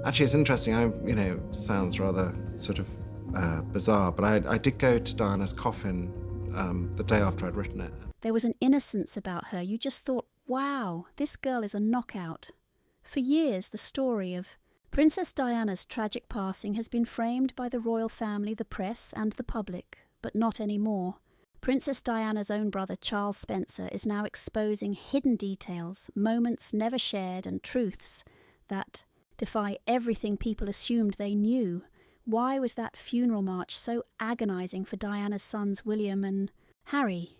Actually, it's interesting. Sounds rather sort of bizarre, but I did go to Diana's coffin the day after I'd written it. There was an innocence about her. You just thought, wow, this girl is a knockout. For years, the story of Princess Diana's tragic passing has been framed by the royal family, the press, and the public, but not anymore. Princess Diana's own brother, Charles Spencer, is now exposing hidden details, moments never shared, and truths that defy everything people assumed they knew. Why was that funeral march so agonizing for Diana's sons William and Harry?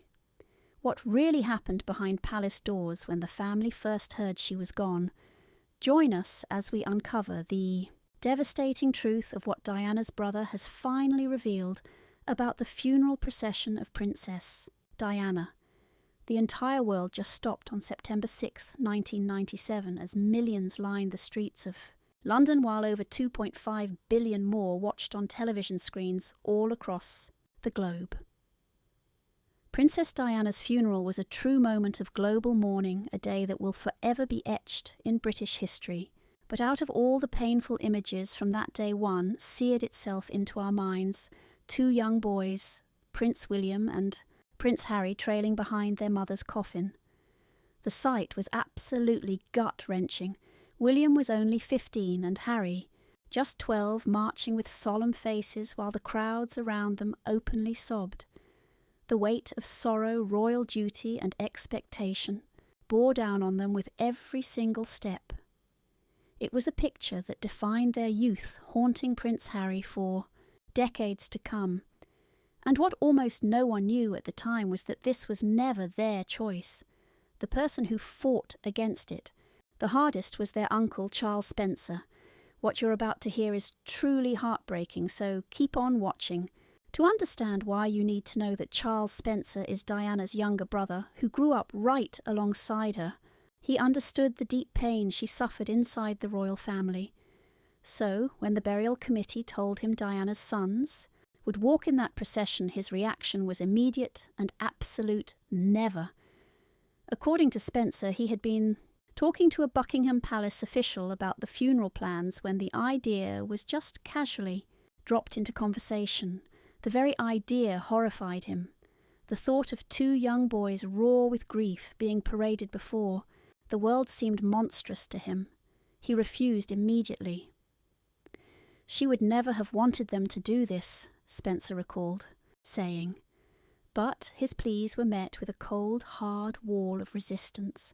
What really happened behind palace doors when the family first heard she was gone? Join us as we uncover the devastating truth of what Diana's brother has finally revealed about the funeral procession of Princess Diana. The entire world just stopped on September 6, 1997, as millions lined the streets of London, while over 2.5 billion more watched on television screens all across the globe. Princess Diana's funeral was a true moment of global mourning, a day that will forever be etched in British history. But out of all the painful images from that day, one seared itself into our minds: two young boys, Prince William and Prince Harry, trailing behind their mother's coffin. The sight was absolutely gut-wrenching. William was only 15 and Harry just 12, marching with solemn faces while the crowds around them openly sobbed. The weight of sorrow, royal duty, and expectation bore down on them with every single step. It was a picture that defined their youth, haunting Prince Harry for decades to come. And what almost no one knew at the time was that this was never their choice. The person who fought against it the hardest was their uncle, Charles Spencer. What you're about to hear is truly heartbreaking, so keep on watching. To understand why, you need to know that Charles Spencer is Diana's younger brother, who grew up right alongside her. He understood the deep pain she suffered inside the royal family. So, when the burial committee told him Diana's sons would walk in that procession, his reaction was immediate and absolute never. According to Spencer, he had been talking to a Buckingham Palace official about the funeral plans when the idea was just casually dropped into conversation. The very idea horrified him. The thought of two young boys raw with grief being paraded before the world seemed monstrous to him. He refused immediately. She would never have wanted them to do this, Spencer recalled, saying. But his pleas were met with a cold, hard wall of resistance.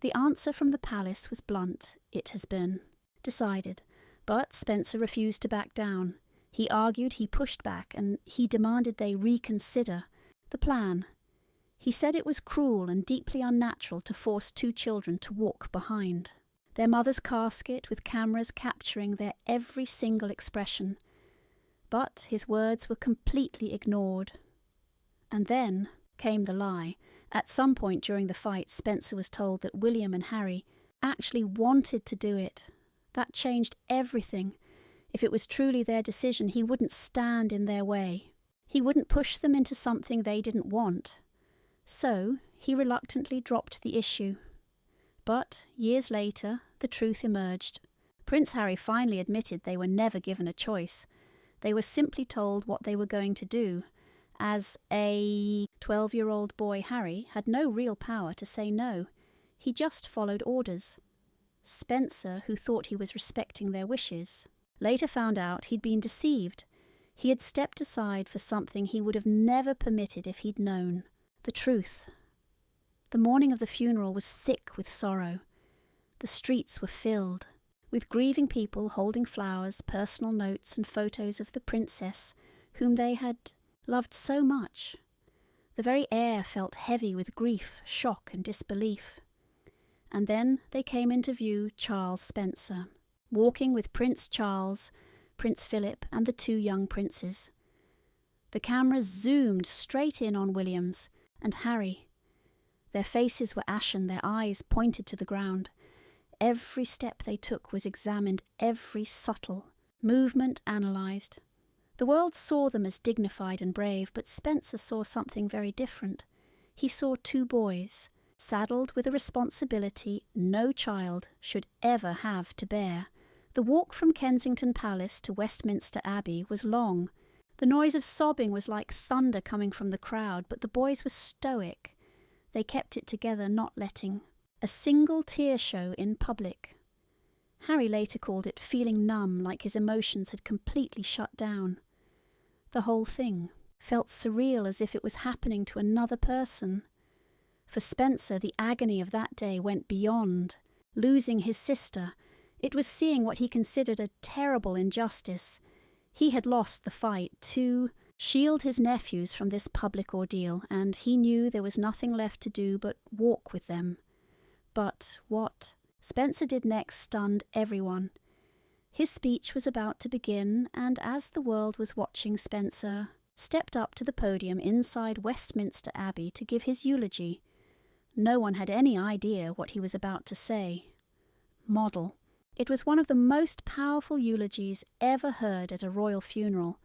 The answer from the palace was blunt. It has been decided. But Spencer refused to back down. He argued, he pushed back, and he demanded they reconsider the plan. He said it was cruel and deeply unnatural to force two children to walk behind their mother's casket with cameras capturing their every single expression. But his words were completely ignored. And then came the lie. At some point during the fight, Spencer was told that William and Harry actually wanted to do it. That changed everything. If it was truly their decision, he wouldn't stand in their way. He wouldn't push them into something they didn't want. So he reluctantly dropped the issue. But years later, the truth emerged. Prince Harry finally admitted they were never given a choice. They were simply told what they were going to do. As a 12-year-old boy, Harry had no real power to say no. He just followed orders. Spencer, who thought he was respecting their wishes, later found out he'd been deceived. He had stepped aside for something he would have never permitted if he'd known the truth. The morning of the funeral was thick with sorrow. The streets were filled with grieving people holding flowers, personal notes, and photos of the princess whom they had loved so much. The very air felt heavy with grief, shock, and disbelief. And then they came into view Charles Spencer, walking with Prince Charles, Prince Philip, and the two young princes. The cameras zoomed straight in on Williams and Harry. Their faces were ashen, their eyes pointed to the ground. Every step they took was examined, every subtle movement analysed. The world saw them as dignified and brave, but Spencer saw something very different. He saw two boys, saddled with a responsibility no child should ever have to bear, The walk from Kensington Palace to Westminster Abbey was long. The noise of sobbing was like thunder coming from the crowd, but the boys were stoic. They kept it together, not letting a single tear show in public. Harry later called it feeling numb, like his emotions had completely shut down. The whole thing felt surreal, as if it was happening to another person. For Spencer, the agony of that day went beyond losing his sister. It was seeing what he considered a terrible injustice. He had lost the fight to shield his nephews from this public ordeal, and he knew there was nothing left to do but walk with them. But what Spencer did next stunned everyone. His speech was about to begin, and as the world was watching, Spencer stepped up to the podium inside Westminster Abbey to give his eulogy. No one had any idea what he was about to say. Model. It was one of the most powerful eulogies ever heard at a royal funeral.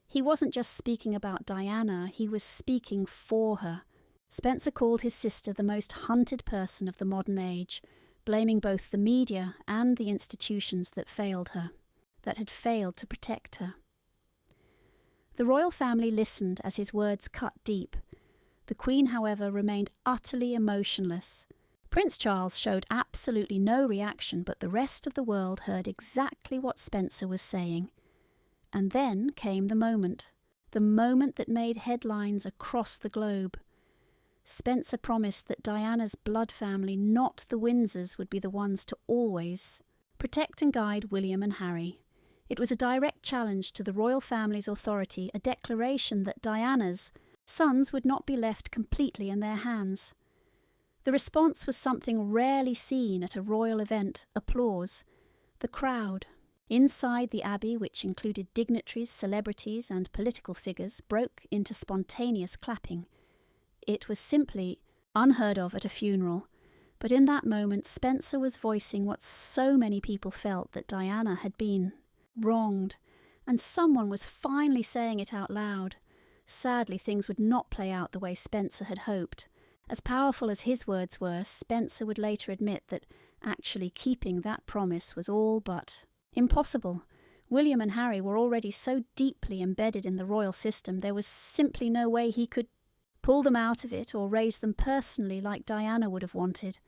He wasn't just speaking about Diana, he was speaking for her. Spencer called his sister the most hunted person of the modern age, blaming both the media and the institutions that failed her, that had failed to protect her. The royal family listened as his words cut deep. The Queen, however, remained utterly emotionless. Prince Charles showed absolutely no reaction, but the rest of the world heard exactly what Spencer was saying. And then came the moment that made headlines across the globe. Spencer promised that Diana's blood family, not the Windsors, would be the ones to always protect and guide William and Harry. It was a direct challenge to the royal family's authority, a declaration that Diana's sons would not be left completely in their hands. The response was something rarely seen at a royal event: applause. The crowd inside the Abbey, which included dignitaries, celebrities and political figures, broke into spontaneous clapping. It was simply unheard of at a funeral, but in that moment Spencer was voicing what so many people felt, that Diana had been wronged, and someone was finally saying it out loud. Sadly, things would not play out the way Spencer had hoped. As powerful as his words were, Spencer would later admit that actually keeping that promise was all but impossible. William and Harry were already so deeply embedded in the royal system, there was simply no way he could pull them out of it or raise them personally like Diana would have wanted.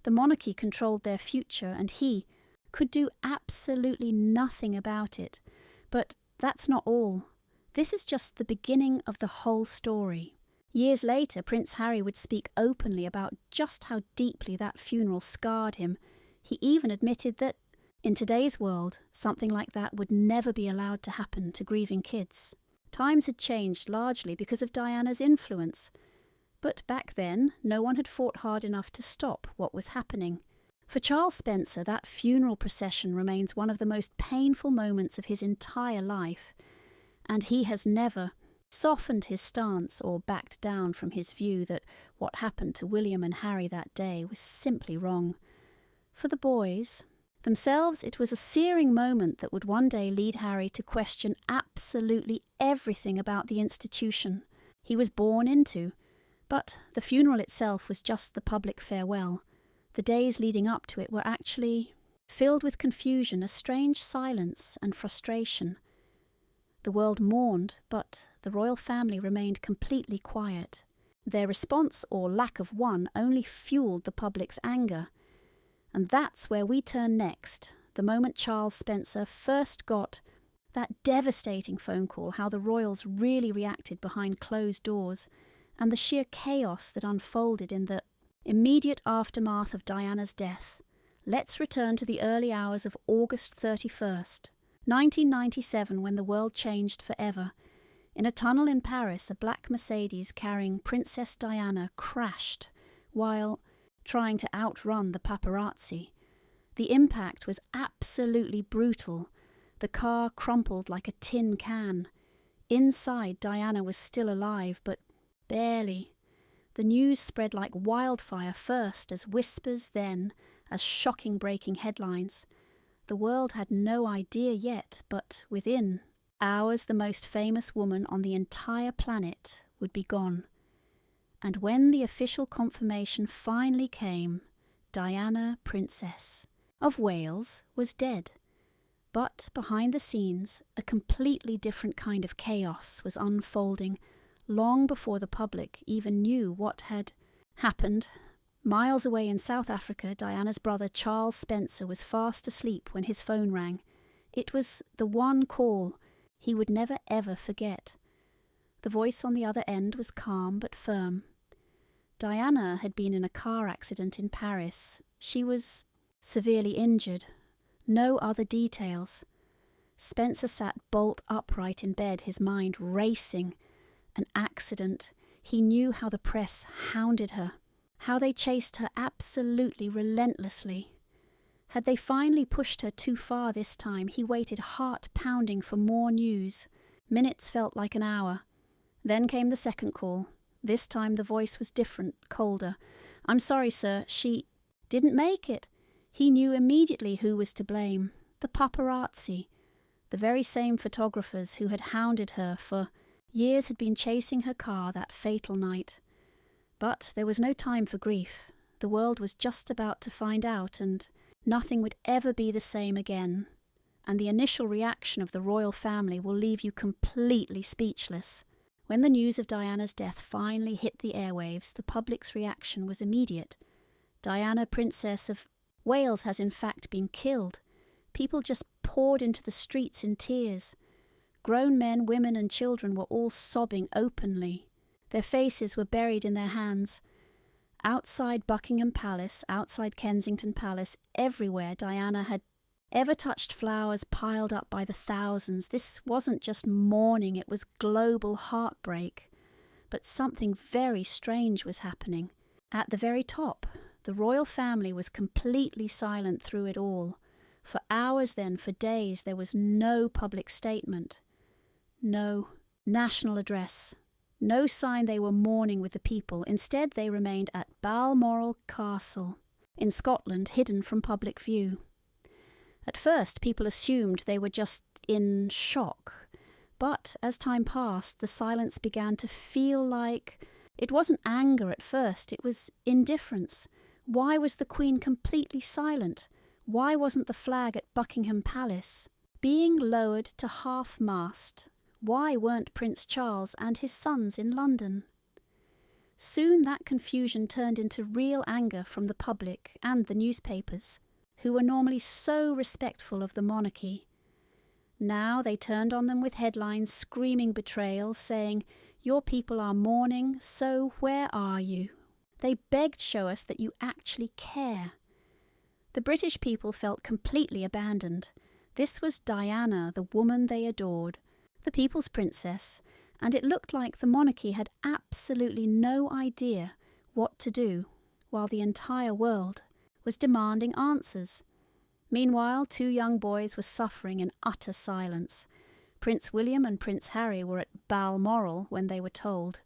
The monarchy controlled their future, and he could do absolutely nothing about it. But that's not all. This is just the beginning of the whole story. Years later, Prince Harry would speak openly about just how deeply that funeral scarred him. He even admitted that, in today's world, something like that would never be allowed to happen to grieving kids. Times had changed largely because of Diana's influence. But back then, no one had fought hard enough to stop what was happening. For Charles Spencer, that funeral procession remains one of the most painful moments of his entire life, and he has never softened his stance or backed down from his view that what happened to William and Harry that day was simply wrong. For the boys themselves, it was a searing moment that would one day lead Harry to question absolutely everything about the institution he was born into. But the funeral itself was just the public farewell. The days leading up to it were actually filled with confusion, a strange silence and frustration. The world mourned, but the royal family remained completely quiet. Their response, or lack of one, only fueled the public's anger. And that's where we turn next, the moment Charles Spencer first got that devastating phone call, how the royals really reacted behind closed doors, and the sheer chaos that unfolded in the immediate aftermath of Diana's death. Let's return to the early hours of August 31st, 1997, when the world changed forever. In a tunnel in Paris, a black Mercedes carrying Princess Diana crashed while trying to outrun the paparazzi. The impact was absolutely brutal. The car crumpled like a tin can. Inside, Diana was still alive, but barely. The news spread like wildfire, first as whispers, then as shocking breaking headlines. The world had no idea yet, but within hours the most famous woman on the entire planet would be gone. And when the official confirmation finally came, Diana, Princess of Wales, was dead. But behind the scenes, a completely different kind of chaos was unfolding long before the public even knew what had happened. Miles away in South Africa, Diana's brother Charles Spencer was fast asleep when his phone rang. It was the one call he would never ever forget. The voice on the other end was calm but firm. Diana had been in a car accident in Paris. She was severely injured. No other details. Spencer sat bolt upright in bed, his mind racing. An accident. He knew how the press hounded her, how they chased her absolutely relentlessly. Had they finally pushed her too far this time, he waited heart-pounding for more news. Minutes felt like an hour. Then came the second call. This time the voice was different, colder. "I'm sorry, sir, she didn't make it." He knew immediately who was to blame. The paparazzi. The very same photographers who had hounded her for years had been chasing her car that fatal night. But there was no time for grief. The world was just about to find out, and nothing would ever be the same again. And the initial reaction of the royal family will leave you completely speechless. When the news of Diana's death finally hit the airwaves, the public's reaction was immediate. Diana, Princess of Wales, has in fact been killed. People just poured into the streets in tears. Grown men, women and children were all sobbing openly. Their faces were buried in their hands. Outside Buckingham Palace, outside Kensington Palace, everywhere Diana had ever touched flowers piled up by the thousands. This wasn't just mourning, it was global heartbreak. But something very strange was happening. At the very top, the royal family was completely silent through it all. For hours then, for days, there was no public statement. No national address. No sign they were mourning with the people. Instead, they remained at Balmoral Castle, in Scotland, hidden from public view. At first, people assumed they were just in shock. But as time passed, the silence began to feel like... It wasn't anger at first, it was indifference. Why was the Queen completely silent? Why wasn't the flag at Buckingham Palace being lowered to half-mast? Why weren't Prince Charles and his sons in London? Soon that confusion turned into real anger from the public and the newspapers, who were normally so respectful of the monarchy. Now they turned on them with headlines screaming betrayal, saying, "Your people are mourning, so where are you?" They begged, "Show us that you actually care." The British people felt completely abandoned. This was Diana, the woman they adored, the people's princess, and it looked like the monarchy had absolutely no idea what to do, while the entire world was demanding answers. Meanwhile, two young boys were suffering in utter silence. Prince William and Prince Harry were at Balmoral when they were told.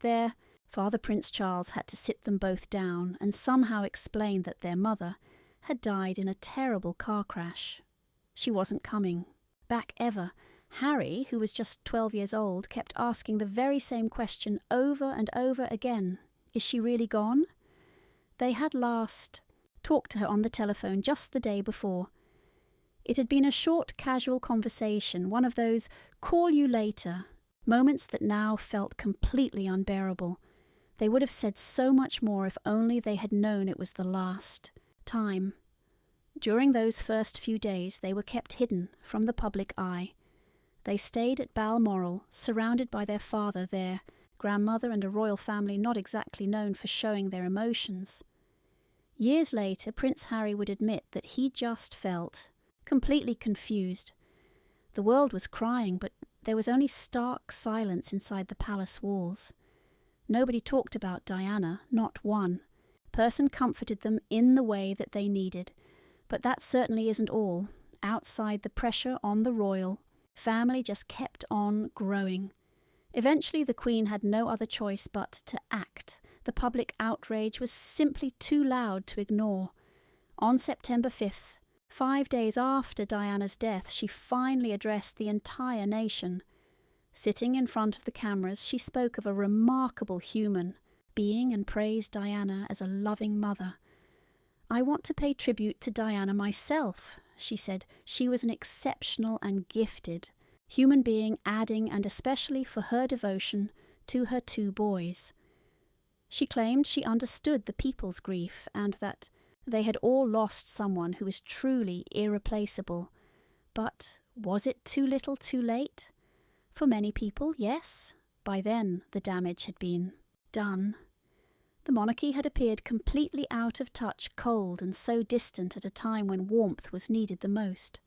There, Father Prince Charles had to sit them both down and somehow explain that their mother had died in a terrible car crash. She wasn't coming back ever. Harry, who was just 12 years old, kept asking the very same question over and over again. Is she really gone? They had last talked to her on the telephone just the day before. It had been a short, casual conversation, one of those call you later moments that now felt completely unbearable. They would have said so much more if only they had known it was the last time. During those first few days, they were kept hidden from the public eye. They stayed at Balmoral, surrounded by their father, their grandmother, and a royal family not exactly known for showing their emotions. Years later, Prince Harry would admit that he just felt completely confused. The world was crying, but there was only stark silence inside the palace walls. Nobody talked about Diana, not one. Person comforted them in the way that they needed. But that certainly isn't all. Outside, the pressure on the royal family just kept on growing. Eventually, the Queen had no other choice but to act. The public outrage was simply too loud to ignore. On September 5th, 5 days after Diana's death, she finally addressed the entire nation. Sitting in front of the cameras, she spoke of a remarkable human being and praised Diana as a loving mother. "I want to pay tribute to Diana myself," she said, she was an exceptional and gifted human being, adding, and especially for her devotion to her 2 boys. She claimed she understood the people's grief and that they had all lost someone who was truly irreplaceable. But was it too little too late? For many people, yes. By then the damage had been done. The monarchy had appeared completely out of touch, cold and so distant at a time when warmth was needed the most.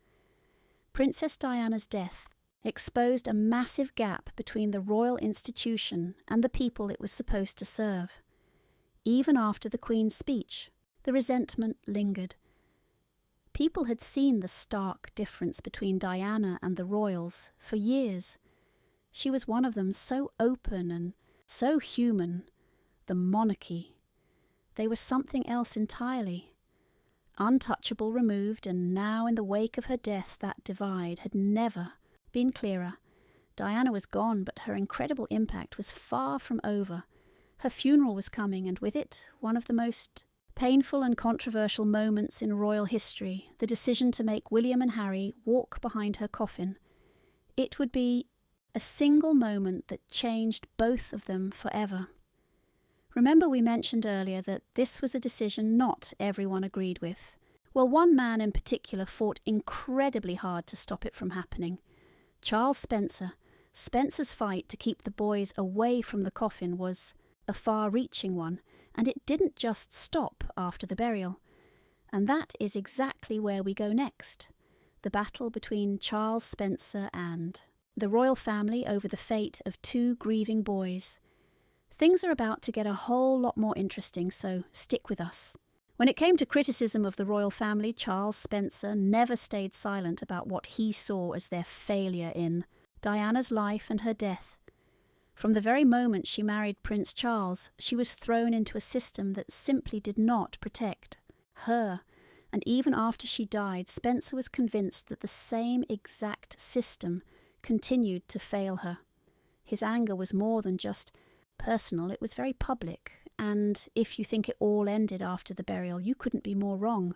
Princess Diana's death exposed a massive gap between the royal institution and the people it was supposed to serve. Even after the Queen's speech, the resentment lingered. People had seen the stark difference between Diana and the royals for years. She was one of them, so open and so human. The monarchy. They were something else entirely. Untouchable removed, and now in the wake of her death that divide had never been clearer. Diana was gone, but her incredible impact was far from over. Her funeral was coming, and with it one of the most painful and controversial moments in royal history, the decision to make William and Harry walk behind her coffin. It would be a single moment that changed both of them forever. Remember we mentioned earlier that this was a decision not everyone agreed with. Well, one man in particular fought incredibly hard to stop it from happening. Charles Spencer. Spencer's fight to keep the boys away from the coffin was a far-reaching one, and it didn't just stop after the burial. And that is exactly where we go next. The battle between Charles Spencer and the royal family over the fate of 2 grieving boys. Things are about to get a whole lot more interesting, so stick with us. When it came to criticism of the royal family, Charles Spencer never stayed silent about what he saw as their failure in Diana's life and her death. From the very moment she married Prince Charles, she was thrown into a system that simply did not protect her, and even after she died, Spencer was convinced that the same exact system continued to fail her. His anger was more than just personal, it was very public, and if you think it all ended after the burial, you couldn't be more wrong.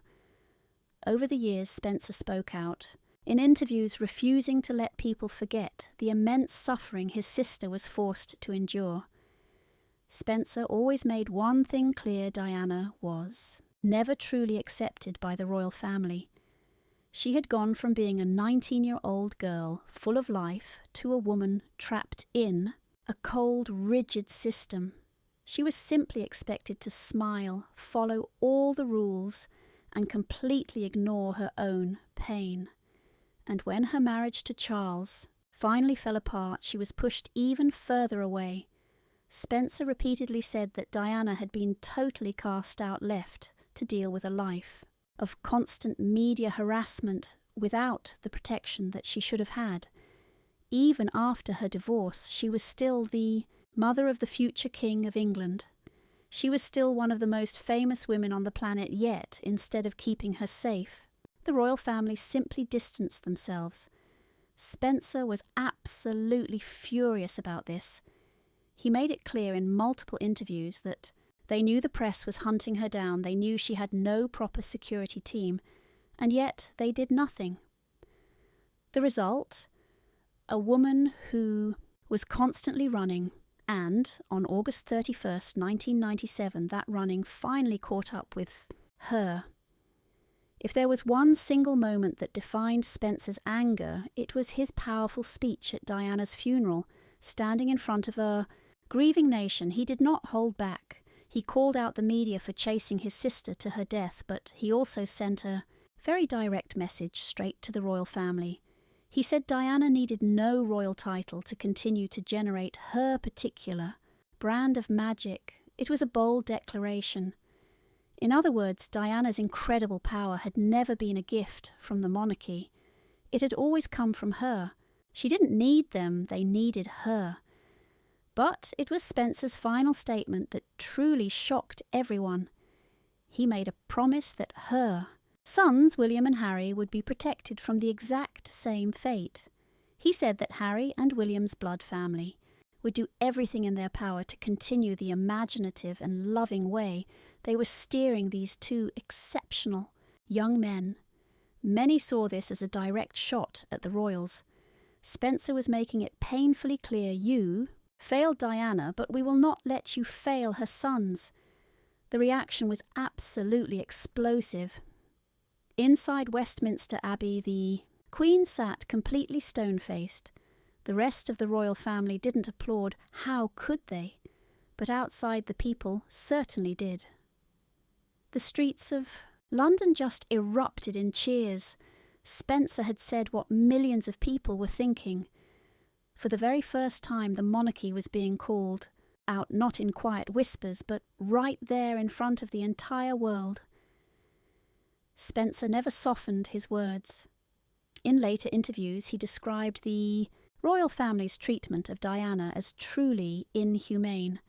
Over the years, Spencer spoke out, in interviews refusing to let people forget the immense suffering his sister was forced to endure. Spencer always made one thing clear: Diana was never truly accepted by the royal family. She had gone from being a 19-year-old girl full of life to a woman trapped in a cold, rigid system. She was simply expected to smile, follow all the rules, and completely ignore her own pain. And when her marriage to Charles finally fell apart, she was pushed even further away. Spencer repeatedly said that Diana had been totally cast out, left to deal with a life of constant media harassment without the protection that she should have had. Even after her divorce, she was still the mother of the future King of England. She was still one of the most famous women on the planet, yet, instead of keeping her safe, the royal family simply distanced themselves. Spencer was absolutely furious about this. He made it clear in multiple interviews that they knew the press was hunting her down, they knew she had no proper security team, and yet they did nothing. The result? A woman who was constantly running, and on August 31st, 1997, that running finally caught up with her. If there was one single moment that defined Spencer's anger, it was his powerful speech at Diana's funeral. Standing in front of a grieving nation, he did not hold back. He called out the media for chasing his sister to her death, but he also sent a very direct message straight to the royal family. He said Diana needed no royal title to continue to generate her particular brand of magic. It was a bold declaration. In other words, Diana's incredible power had never been a gift from the monarchy. It had always come from her. She didn't need them, they needed her. But it was Spencer's final statement that truly shocked everyone. He made a promise that her sons, William and Harry, would be protected from the exact same fate. He said that Harry and William's blood family would do everything in their power to continue the imaginative and loving way they were steering these 2 exceptional young men Many saw this as a direct shot at the royals. Spencer was making it painfully clear, you failed Diana, but we will not let you fail her sons. The reaction was absolutely explosive. Inside Westminster Abbey, the Queen sat completely stone-faced. The rest of the royal family didn't applaud. How could they? But outside, the people certainly did. The streets of London just erupted in cheers. Spencer had said what millions of people were thinking. For the very first time, the monarchy was being called out, not in quiet whispers, but right there in front of the entire world. Spencer never softened his words. In later interviews, he described the royal family's treatment of Diana as truly inhumane.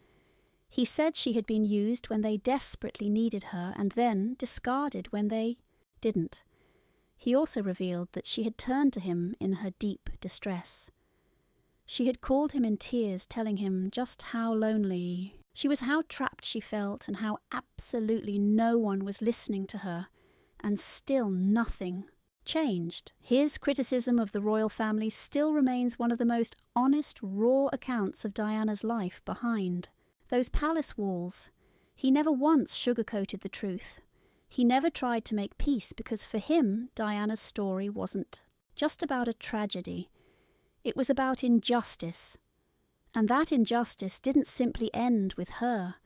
He said she had been used when they desperately needed her and then discarded when they didn't. He also revealed that she had turned to him in her deep distress. She had called him in tears, telling him just how lonely she was, how trapped she felt, and how absolutely no one was listening to her, and still nothing changed. His criticism of the royal family still remains one of the most honest, raw accounts of Diana's life behind those palace walls. He never once sugarcoated the truth. He never tried to make peace, because for him, Diana's story wasn't just about a tragedy. It was about injustice. And that injustice didn't simply end with her.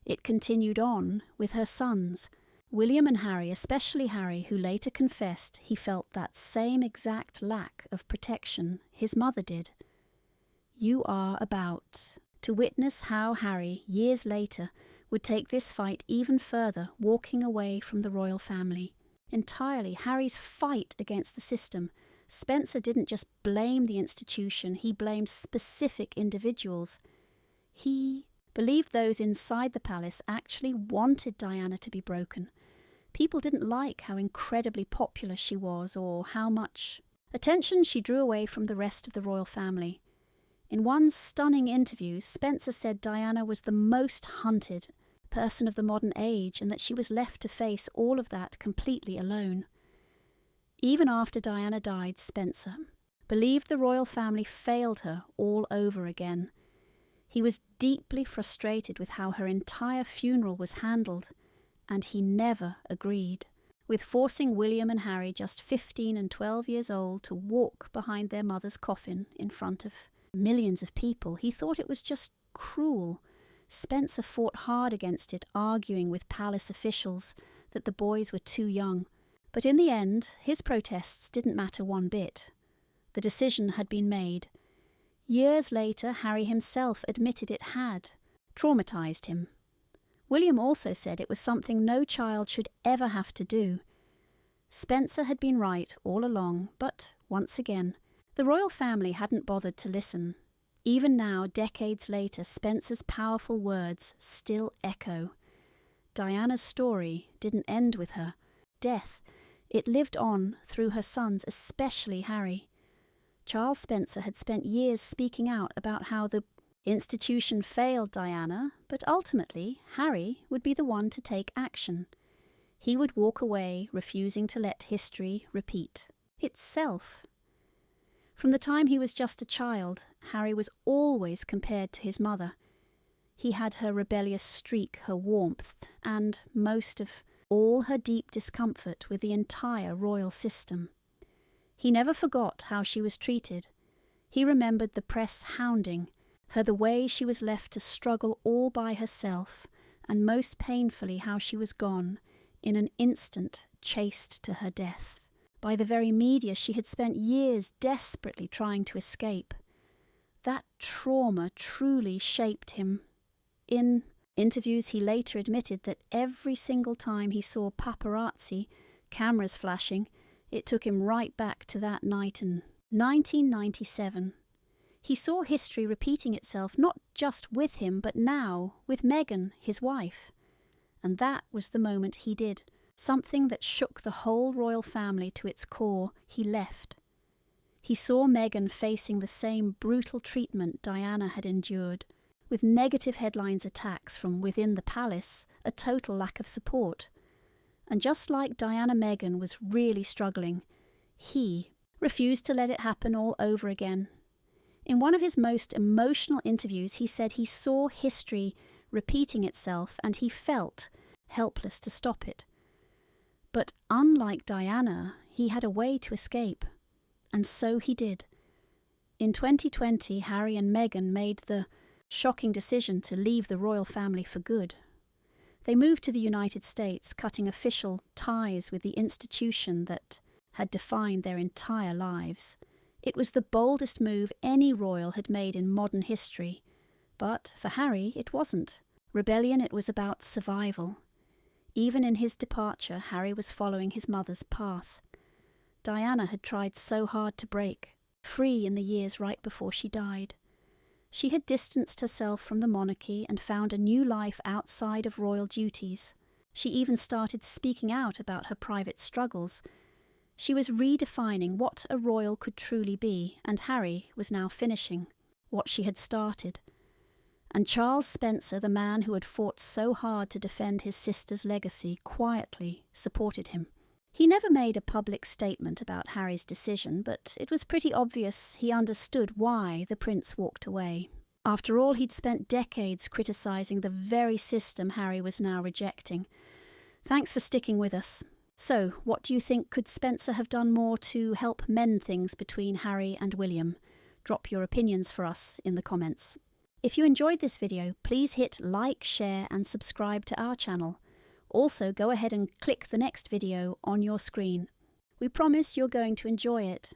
It continued on with her sons, William and Harry, especially Harry, who later confessed he felt that same exact lack of protection his mother did. You are about to witness how Harry, years later, would take this fight even further, walking away from the royal family. Entirely Harry's fight against the system. Spencer didn't just blame the institution, he blamed specific individuals. He believed those inside the palace actually wanted Diana to be broken. People didn't like how incredibly popular she was, or how much attention she drew away from the rest of the royal family. In one stunning interview, Spencer said Diana was the most hunted person of the modern age, and that she was left to face all of that completely alone. Even after Diana died, Spencer believed the royal family failed her all over again. He was deeply frustrated with how her entire funeral was handled, and he never agreed with forcing William and Harry, just 15 and 12 years old, to walk behind their mother's coffin in front of millions of people. He thought it was just cruel. Spencer fought hard against it, arguing with palace officials that the boys were too young. But in the end, his protests didn't matter one bit. The decision had been made. Years later, Harry himself admitted it had traumatized him. William also said it was something no child should ever have to do. Spencer had been right all along, but once again, the royal family hadn't bothered to listen. Even now, decades later, Spencer's powerful words still echo. Diana's story didn't end with her death. It lived on through her sons, especially Harry. Charles Spencer had spent years speaking out about how the institution failed Diana, but ultimately Harry would be the one to take action. He would walk away, refusing to let history repeat itself. From the time he was just a child, Harry was always compared to his mother. He had her rebellious streak, her warmth, and, most of all, her deep discomfort with the entire royal system. He never forgot how she was treated. He remembered the press hounding her, the way she was left to struggle all by herself, and most painfully how she was gone, in an instant, chased to her death by the very media she had spent years desperately trying to escape. That trauma truly shaped him. In interviews, he later admitted that every single time he saw paparazzi, cameras flashing, it took him right back to that night in 1997. He saw history repeating itself, not just with him, but now with Meghan, his wife. And that was the moment he did. Something that shook the whole royal family to its core. He left. He saw Meghan facing the same brutal treatment Diana had endured, with negative headlines attacks from within the palace, a total lack of support. And just like Diana Meghan was really struggling, he refused to let it happen all over again. In one of his most emotional interviews, he said he saw history repeating itself and he felt helpless to stop it. But unlike Diana, he had a way to escape, and so he did. In 2020, Harry and Meghan made the shocking decision to leave the royal family for good. They moved to the United States, cutting official ties with the institution that had defined their entire lives. It was the boldest move any royal had made in modern history, but for Harry it wasn't. Rebellion, it was about survival. Even in his departure, Harry was following his mother's path. Diana had tried so hard to break free in the years right before she died. She had distanced herself from the monarchy and found a new life outside of royal duties. She even started speaking out about her private struggles. She was redefining what a royal could truly be, and Harry was now finishing what she had started. And Charles Spencer, the man who had fought so hard to defend his sister's legacy, quietly supported him. He never made a public statement about Harry's decision, but it was pretty obvious he understood why the prince walked away. After all, he'd spent decades criticising the very system Harry was now rejecting. Thanks for sticking with us. So, what do you think? Could Spencer have done more to help mend things between Harry and William? Drop your opinions for us in the comments. If you enjoyed this video, please hit like, share and subscribe to our channel. Also, go ahead and click the next video on your screen. We promise you're going to enjoy it.